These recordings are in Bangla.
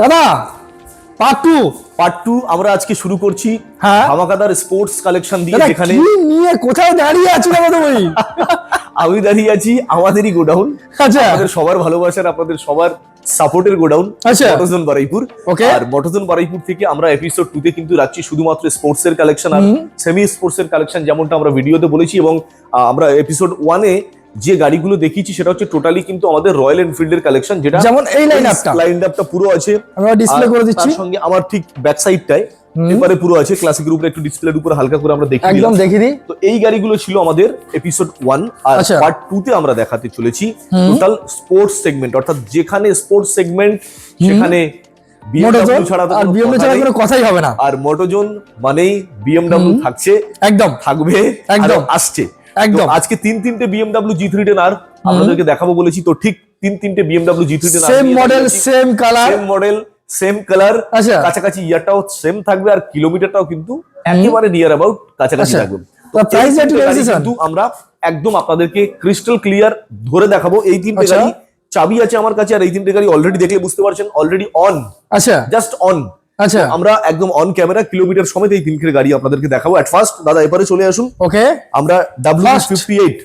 দাদা পার্ট 2 আমরা আজকে শুরু করছি ধামাকাদার স্পোর্টস কালেকশন দিয়ে, যেখানে নিয়ে কোথায় দাঁড়িয়ে আছো দাদা তুমি? আমি দাঁড়িয়ে আছি আমাদেরই গোডাউন, আমাদের সবার ভালোবাসার, আপনাদের সবার সাপোর্টের গোডাউন মোটোজোন বারুইপুর। আর মোটোজোন বারুইপুর থেকে আমরা এপিসোড 2 তে কিন্তু রাখছি শুধুমাত্র স্পোর্টস এর কালেকশন আর সেমি স্পোর্টস এর কালেকশন, যেমনটা আমরা ভিডিওতে বলেছি। এবং আমরা এপিসোড 1 এ যে গাড়িগুলো দেখিয়েছি সেটা হচ্ছে টোটালি কিন্তু আমাদের রয়্যাল এনফিল্ডের কালেকশন, যেটা যেমন এই লাইন আপটা পুরো আছে, আমরা ডিসপ্লে করে দিচ্ছি। তার সঙ্গে আমার ঠিক ব্যাক সাইডটায় এবারে পুরো আছে ক্লাসিকের উপরে, একটু ডিসপ্লের উপরে হালকা করে আমরা দেখি, একদম দেখিয়ে দিই। তো এই গাড়িগুলো ছিল আমাদের এপিসোড 1, আর পার্ট 2 তে আমরা দেখাতে চলেছি টোটাল স্পোর্টস সেগমেন্ট, অর্থাৎ যেখানে স্পোর্টস সেগমেন্ট সেখানে বিএমডব্লিউ ছাড়া তো কোনো কথাই হবে না। আর মোটোজোন মানেই বিএমডব্লিউ থাকছে, একদম থাকবে, একদম আসছে, একদম। আজকে তিনটে বিএমডব্লিউ G3 10R আপনাদেরকে দেখাবো বলেছি, তো ঠিক তিনটে BMW G3 10R, same model same colour, কাছাকাছি ইয়ারটাও সেম থাকবে, আর কিলোমিটারটাও কিন্তু একেবারে নিয়ার অ্যাবাউট কাছাকাছি থাকবে। তো প্রাইস কিন্তু আমরা একদম আপনাদেরকে ক্রিস্টাল ক্লিয়ার ধরে দেখাবো। এই তিনটে গাড়ি চাবি আছে আমার কাছে, আর এই তিনটে গাড়ি অলরেডি দেখলে বুঝতে পারছেন অলরেডি অন, জাস্ট অন। আমরা একদম অন ক্যামেরা কিলোমিটার সমেত এই তিনটে গাড়ি আপনাদেরকে দেখাবো। এট ফার্স্ট দাদা এবারে চলে আসুন। ওকে, আমরা W58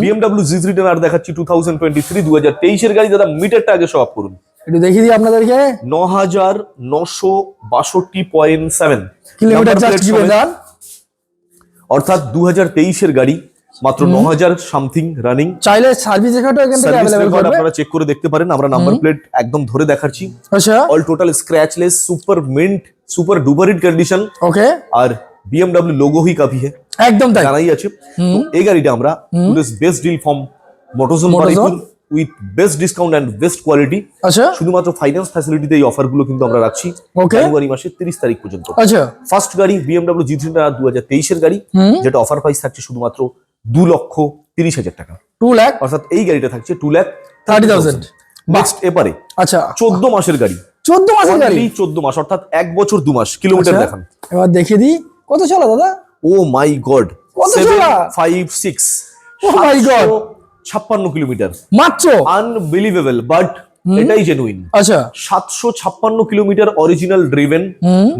BMW G3 10R দেখাচ্ছি 2023 2023 এর গাড়ি। দাদা মিটারটা আগে শো অফ করুন, একটু দেখিয়ে দিই আপনাদেরকে। 9962.7 কিলোমিটার জাস্ট দিবেন, অর্থাৎ 2023 এর গাড়ি, মাত্র 9000 সামথিং রানিং। চাইলে সার্ভিস রেকর্ডও এখান থেকে अवेलेबल করবে, আপনারা চেক করে দেখতে পারেন। আমরা নাম্বার প্লেট একদম ধরে দেখাচ্ছি। আচ্ছা, all total scratchless, super mint, super duper hit condition. Okay, আর BMW লোগো ही काफी है, একদম তাই জানাই আছে। তো এই গাড়িটা আমরা today's best deal from Motozone Baruipur with best discount and best quality. আচ্ছা, শুধুমাত্র ফাইন্যান্স ফ্যাসিলিটিতে এই অফারগুলো কিন্তু আমরা রাখছি জানুয়ারি মাসের 30 তারিখ পর্যন্ত। আচ্ছা, ফার্স্ট গাড়ি BMW G3 2023 এর গাড়ি, যেটা অফার প্রাইস থাকছে শুধুমাত্র 2,30,000 টাকা, 2 লাখ, অর্থাৎ এই গাড়িটা থাকছে 2,30,000। নেক্সট এবারে আচ্ছা 14 মাসের গাড়ি, 14 মাসের গাড়ি, 14 মাস অর্থাৎ 1 বছর 2 মাস। কিলোমিটার দেখান এবার দেখিয়ে দিই কত চলা দাদা। ও মাই গড, 756, ও মাই গড, 56 কিলোমিটার মাত্র। আনবিলিভেবল, বাট এটাই জেনুইন। আচ্ছা, 756 kilometre original driven,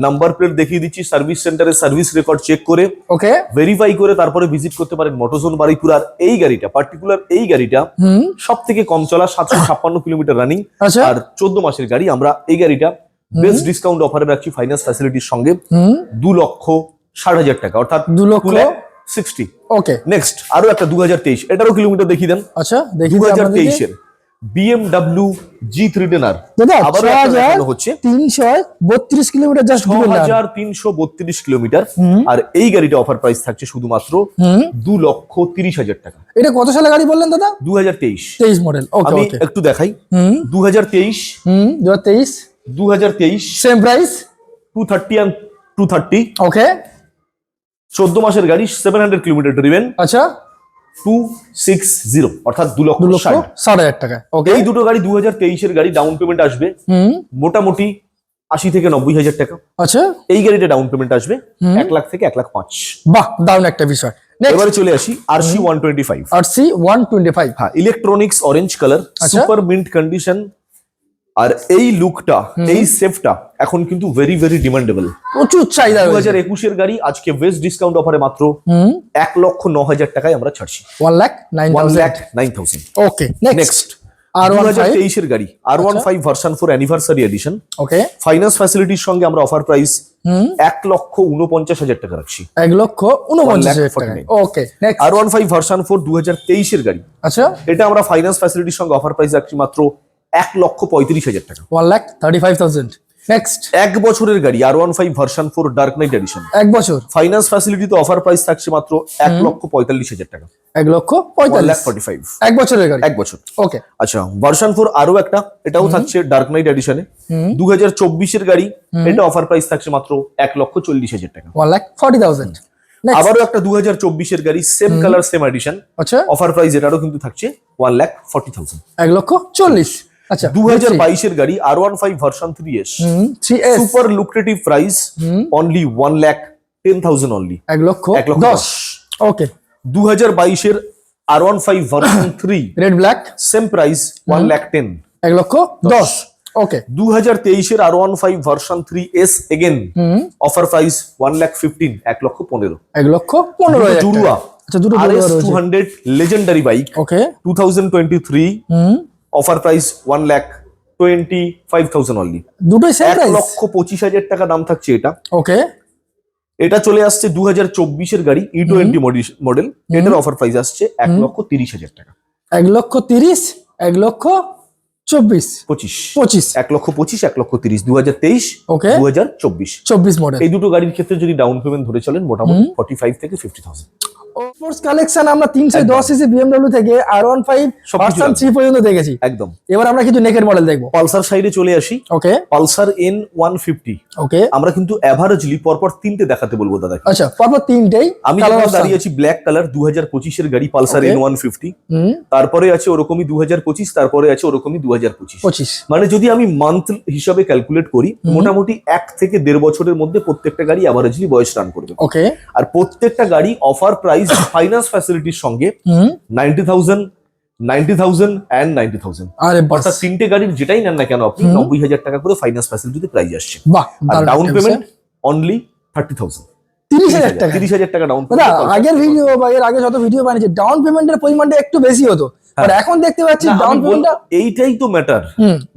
number plate দেখিয়ে দিচ্ছি, সার্ভিস সেন্টারে সার্ভিস রেকর্ড চেক করে, ওকে, ভেরিফাই করে তারপরে ভিজিট করতে পারেন মোটোজোন বারুইপুর। আর এই গাড়িটা পার্টিকুলার, এই গাড়িটা সবথেকে কম চলা, 756 কিলোমিটার রানিং, আর 14 মাসের গাড়ি। আমরা এই গাড়িটা বেস্ট ডিসকাউন্ট অফারে রাখছি ফাইন্যান্স ফ্যাসিলিটির সঙ্গে 2,60,000 টাকা, অর্থাৎ 2,60,000। ওকে, নেক্সট আরো একটা 2023, এটারও কিলোমিটার দেখিয়ে দেন। আচ্ছা, দেখি 2023 এর BMW G3 10R দাদা, আবার হচ্ছে 332 কিলোমিটার, জাস্ট 6332 কিলোমিটার। আর এই গাড়িটা অফার প্রাইস থাকছে শুধুমাত্র 2,30,000 টাকা। এটা কত সালের গাড়ি বললেন দাদা? 2023 মডেল। ওকে, আমি একটু দেখাই। 2023 সেম প্রাইস 230 and 230। ওকে, 14 মাসের গাড়ি, 700 কিলোমিটার ড্রিভেন। আচ্ছা, 260, অর্থাৎ 2,60,000 টাকা। ওকে, এই দুটো গাড়ি 2023 এর গাড়ি। ডাউন পেমেন্ট আসবে মোটামুটি 80 থেকে 90,000 টাকা। আচ্ছা, এই গাড়িটা ডাউন পেমেন্ট আসবে 1 লাখ থেকে 1,05,000। বাহ, দারুণ একটা বিষয়। এবারে চলে আসি RC 125। হ্যাঁ, electronics orange colour, super mint condition. আর এই লুকটা, এই সেফটা এখন কিন্তু ভেরি ভেরি ডিমান্ডেবল, প্রচুর চাহিদা। 2021 এর গাড়ি আজকে বেস্ট ডিসকাউন্ট অফারে মাত্র 1,09,000 টাকায় আমরা ছাড়ছি, 1,09,000। ওকে, নেক্সট R2023 এর গাড়ি, R15 ভার্সন 4 অ্যানিভার্সারি এডিশন। ওকে, ফাইন্যান্স ফ্যাসিলিটির সঙ্গে আমরা অফার প্রাইস 1,49,000 টাকা রাখছি, 1,49,000 টাকা। ওকে, নেক্সট R15 ভার্সন 4 2023 এর গাড়ি। আচ্ছা, এটা আমরা ফাইন্যান্স ফ্যাসিলিটির সঙ্গে অফার প্রাইস রাখছি মাত্র 1,35,000 টাকা, 1,35,000। নেক্সট 1 বছরের গাড়ি, R15 version 4 dark night addition, 1 বছর। ফাইন্যান্স ফ্যাসিলিটিতে অফার প্রাইস থাকছে মাত্র 1,45,000 টাকা, 1,45,000। 1 বছরের গাড়ি, 1 বছর। ওকে, আচ্ছা, ভার্সন 4 আরো একটা, এটাও থাকছে ডার্ক নাইট এডিশনে, 2024 এর গাড়ি। এটা অফার প্রাইস থাকছে মাত্র 1,40,000 টাকা, 1,40,000। আবারও একটা 2024 এর গাড়ি, সেম কালার সেম এডিশন। আচ্ছা, অফার প্রাইস এটারও কিন্তু থাকছে 1,40,000, 1,40,000। আচ্ছা, 2022 এর গাড়ি, R15 version 3S, super lucrative price only 1,10,000 only, 1,10,000। ওকে, 2022 এর R15 version 3 red black, same price 1,10,000, 1,10,000। ওকে 2023 এর R15 version 3S again offer price 1,15,000 1,15,000 1,15,000 জুড়ুয়া আচ্ছা দুটো RS 200 legendary bike ওকে 2023 অফার প্রাইস 1,25,000 অনলি দুটোই সেম প্রাইস 1,25,000 টাকা দাম থাকছে এটা ওকে এটা চলে আসছে 2024 এর গাড়ি E20 মডেল এটার অফার প্রাইস আসছে 1,30,000 টাকা 1,30,000 1,24,000 25 1,25,000 1,30,000 2023 ওকে 2024 মডেল এই দুটো গাড়ির ক্ষেত্রে যদি ডাউন পেমেন্ট ধরে চলেন মোটামুটি 45 থেকে 50,000 স্পোর্টস কালেকশন আমরা 310 সিসি BMW থেকে R15 ভার্সন 3 পর্যন্ত দেখেছি একদম এবার আমরা কিছু নেকের মডেল দেখবো পালসার সাইডে চলে আসি ওকে পালসার N150 ওকে আমরা কিন্তু এভারেজলি পরপর তিনটে দেখাতে বলবো দাদা আচ্ছা পরপর তিনটেই আমি যখন দাঁড়িয়ে আছি ব্ল্যাক কালার 2025 এর গাড়ি পালসার N150 তারপরে আছে ওরকমই 2025 তারপরে আছে ওরকমই 2025 মানে যদি আমি মান্থ হিসাবে ক্যালকুলেট করি মোটামুটি 1 থেকে 1.5 বছরের মধ্যে প্রত্যেকটা গাড়ি এভারেজলি বয়স রান করবে ওকে আর প্রত্যেকটা গাড়ি অফার প্রাইস ফাইন্যান্স ফ্যাসিলিটির সঙ্গে 90,000 and 90,000 অর্থাৎ তিনটে গাড়ির যেটাই নেন না কেন আপনি 90,000 টাকা করে ফাইন্যান্স ফ্যাসিলিটিতে প্রাইস আসছে আর ডাউন পেমেন্ট অনলি 30,000 30,000 টাকা ডাউন পেমেন্ট আগের ভিডিও বা এর আগে যত ভিডিও বানিয়েছে ডাউন পেমেন্টের পরিমাণটা একটু বেশি হতো আর এখন দেখতে পাচ্ছি ডাউন পেমেন্টটা এইটাই তো ম্যাটার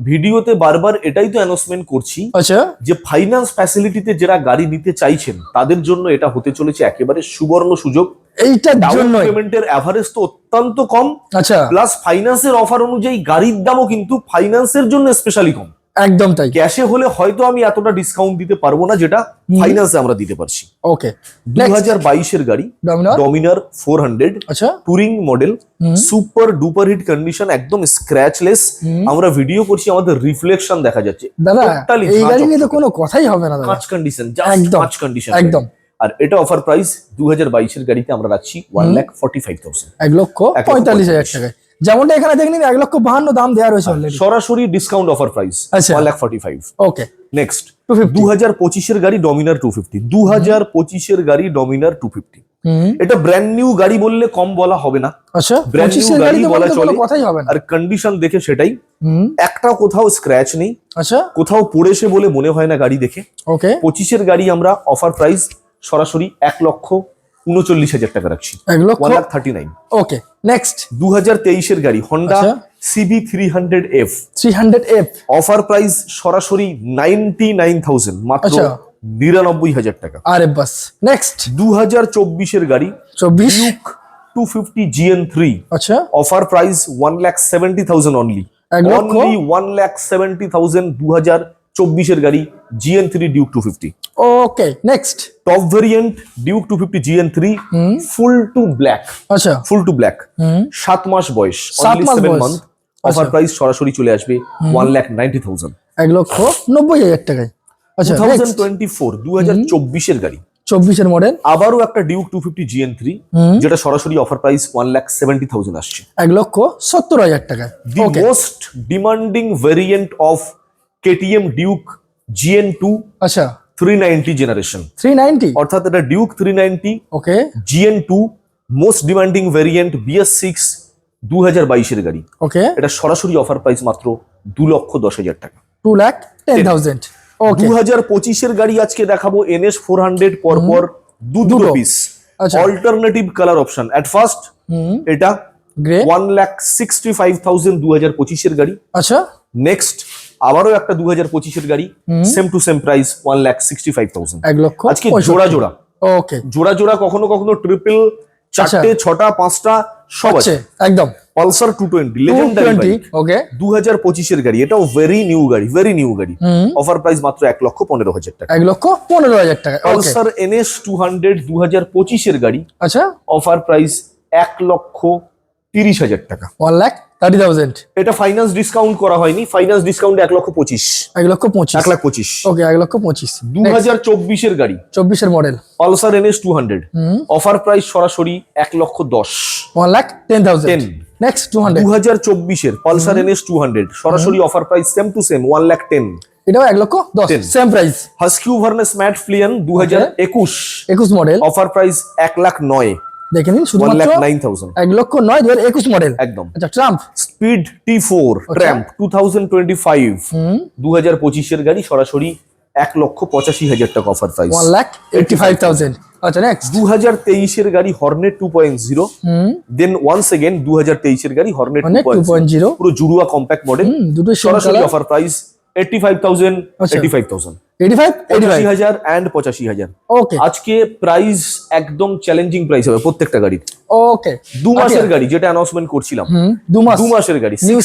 ভিডিওতে বারবার এটাই তো অ্যানাউন্সমেন্ট করছি আচ্ছা যে ফাইন্যান্স ফ্যাসিলিটিতে যারা গাড়ি নিতে চাইছেন তাদের জন্য এটা হতে চলেছে একেবারে সুবর্ণ সুযোগ এইটার জন্য পেমেন্টের এভারেজ তো অত্যন্ত কম আচ্ছা প্লাস ফাইন্যান্সের অফার অনুযায়ী গাড়ির দামও কিন্তু ফাইন্যান্সের জন্য স্পেশালি কম একদম তাই ক্যাশে হলে হয়তো আমি এতটা ডিসকাউন্ট দিতে পারবো না যেটা ফাইন্যান্সে আমরা দিতে পারছি ওকে 2022 এর গাড়ি ডমিনার 400 আচ্ছা touring model super duper hit condition একদম স্ক্র্যাচলেস আমরা ভিডিও করছি আমাদের রিফ্লেকশন দেখা যাচ্ছে দাদা এই গাড়ি নিয়ে তো কোনো কথাই হবে না দাদা কাঁচ কন্ডিশন জাস্ট কাঁচ কন্ডিশন একদম আর এটা অফার প্রাইস 2022 এর গাড়িতে আমরা রাখছি 1,45,000 1,45,000 টাকায় যেমনটা এখানে দেখলেন 1,52,000 দাম দেওয়া রয়েছে অলরেডি সরাসরি discount offer price 1,45,000 okay next 2025 এর গাড়ি ডমিনার 250 2025 এর গাড়ি ডমিনার 250 এটা ব্র্যান্ড নিউ গাড়ি বললে কম বলা হবে না আচ্ছা ব্র্যান্ড নিউ গাড়ি বলা চলে কথাই হবে না আর কন্ডিশন দেখে সেটাই একটা কোথাও স্ক্র্যাচ নেই আচ্ছা কোথাও পড়েছে বলে মনে হয় না গাড়ি দেখে ওকে 25 এর গাড়ি আমরা অফার প্রাইস সরাসরি 1,39,000 টাকা রাখছি 1,39,000 ওকে নেক্সট 2023 এর গাড়ি হোন্ডা CB300F অফার প্রাইস সরাসরি 99,000 মাত্র 99,000 টাকা আরে বাস নেক্সট 2024 এর গাড়ি 250 GN3 আচ্ছা অফার প্রাইস 1,70,000 অনলি 1,70,000 2024 এর গাড়ি GN3 Duke 250 okay next top variant Duke 250 GN3 ফুল টু ব্ল্যাক আচ্ছা ফুল টু ব্ল্যাক 7 মাস বয়স অনলি 7 মান্থ অফার প্রাইস সরাসরি চলে আসবে 1,90,000 1,90,000 টাকায় আচ্ছা 2024 2024 এর গাড়ি 24 এর মডেল আবারও একটা ডিউক 250 GN3 যেটা সরাসরি অফার প্রাইস 1,70,000 আসছে 1,70,000 টাকায় the most demanding variant of KTM Duke GN2 আচ্ছা 390 জেনারেশন 390 অর্থাৎ এটা ডিউক 390 ওকে GN2 most demanding variant BS6 2022 এর গাড়ি ওকে এটা সরাসরি অফার প্রাইস মাত্র 2,10,000 টাকা 2,10,000 ওকে 2025 এর গাড়ি আজকে দেখাবো NS 400 পরপর দুটো piece alternative colour option at first এটা গ্রে 1,65,000 2025 এর গাড়ি আচ্ছা নেক্সট আবারও একটা 2025 এর গাড়ি সেম টু সেম প্রাইস 1,65,000 1,65,000 আজকে জোড়া জোড়া ওকে জোড়া জোড়া কখনো কখনো ট্রিপল চারটে ছটা পাঁচটা সব আছে একদম পালসার 220 লেজেন্ডারি বাইক ওকে 2025 এর গাড়ি এটাও ভেরি নিউ গাড়ি অফার প্রাইস মাত্র 1,15,000 টাকা 1,15,000 টাকা পালসার NS 200 2025 এর গাড়ি আচ্ছা অফার প্রাইস 1,30,000 টাকা 1,30,000 এটা ফাইন্যান্স ডিসকাউন্ট করা হয়নি ফাইন্যান্স ডিসকাউন্ট 1,25,000 1,25,000 ওকে 1,25,000 2024 এর গাড়ি 24 এর model Pulsar NS 200 offer price সরাসরি 1,10,000 1,10,000 নেক্সট 2024 এর পালসার NS 200 সরাসরি offer price same to same 1,10,000 এটাও 1,10,000 same price Husqvarna matte ফ্লিয়ান 2021 মডেল অফার প্রাইস 1,09,000 দেখে নিন শুধুমাত্র 1,09,000 1,09,000 2021 মডেল একদম। আচ্ছা ট্রাম্প স্পিড T4 ট্র্যাম্প 2025 2025 এর গাড়ি সরাসরি 1,85,000 টাকা অফার প্রাইস 1,85,000 আচ্ছা নেক্সট 2023 এর গাড়ি হর্নেট 2.0 দেন ওয়ান্স এগেন 2023 এর গাড়ি হর্নেট 2.0 পুরো জুড়ুয়া কম্প্যাক্ট মডেল দুটো সরাসরি অফার প্রাইস 85,000 85,000 85,000 এন্ড 85,000 ওকে আজকে প্রাইস একদম চ্যালেঞ্জিং প্রাইস হবে প্রত্যেকটা গাড়ির ওকে 2 মাসের গাড়ি যেটা অ্যানাউন্সমেন্ট করছিলাম 2 মাসের গাড়ি new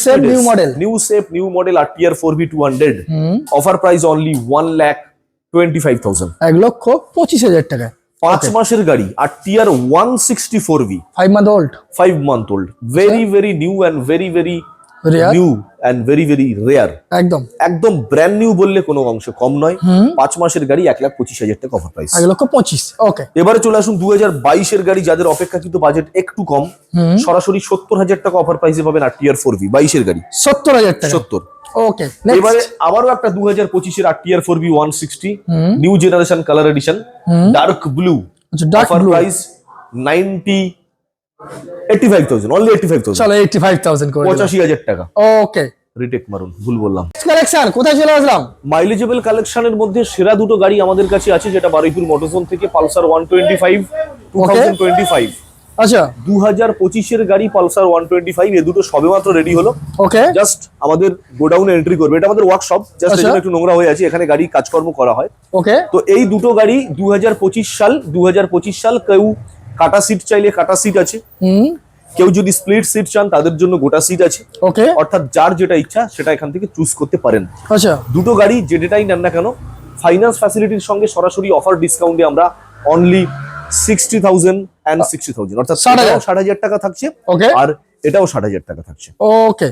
shape new model RTR 4V 200 offer price only 1,25,000 1,25,000 টাকা 5 মাসের গাড়ি RTR 164V 5 month old very new and very Rare. new and very rare একদম ব্র্যান্ড নিউ বললে কোনো অংশ কম নয় 5 মাসের গাড়ি 1,25,000 টাকা অফার প্রাইস 1,25,000 ওকে এবারে চলে আসুন 2022 এর গাড়ি যাদের অপেক্ষাকৃত বাজেট একটু কম সরাসরি 70,000 টাকা অফার প্রাইসে পাবেন RTR 4V 22 এর গাড়ি 70,000 টাকা 70 ওকে এবারে আবারও একটা 2025 এর RTR 4V 160 new generation colour addition dark blue offer price 85,000 only 85,000 চলো 85,000 করে 85,000 টাকা ওকে রিটেক মারুন ভুল বললাম কালেকশন কোথায় চলে আসলাম মাইলেজেবল কালেকশনের মধ্যে সেরা দুটো গাড়ি আমাদের কাছে আছে যেটা বারুইপুর মোটরজোন থেকে পালসার 125 2025 আচ্ছা 2025 এর গাড়ি পালসার 125 এই দুটো সবেমাত্র রেডি হলো ওকে জাস্ট আমাদের গোডাউনে এন্ট্রি করবে এটা আমাদের ওয়ার্কশপ জাস্ট এখানে একটু নোংরা হয়ে আছে এখানে গাড়ি কাজকর্ম করা হয় ওকে তো এই দুটো গাড়ি 2025 সাল কেউ কাটা সিট চাইলে কাটা সিট আছে কেউ যদি স্প্লিট সিট চান তাদের জন্য গোটা সিট আছে ওকে অর্থাৎ যার যেটা ইচ্ছা সেটা এখান থেকে চুজ করতে পারেন আচ্ছা দুটো গাড়ি যেটাই নেন না কেন ফাইন্যান্স ফ্যাসিলিটির সঙ্গে সরাসরি অফার ডিসকাউন্টে আমরা অনলি 60,000 and 60,000 অর্থাৎ 60,000 টাকা থাকছে ওকে আর এটাও 60,000 টাকা থাকছে ওকে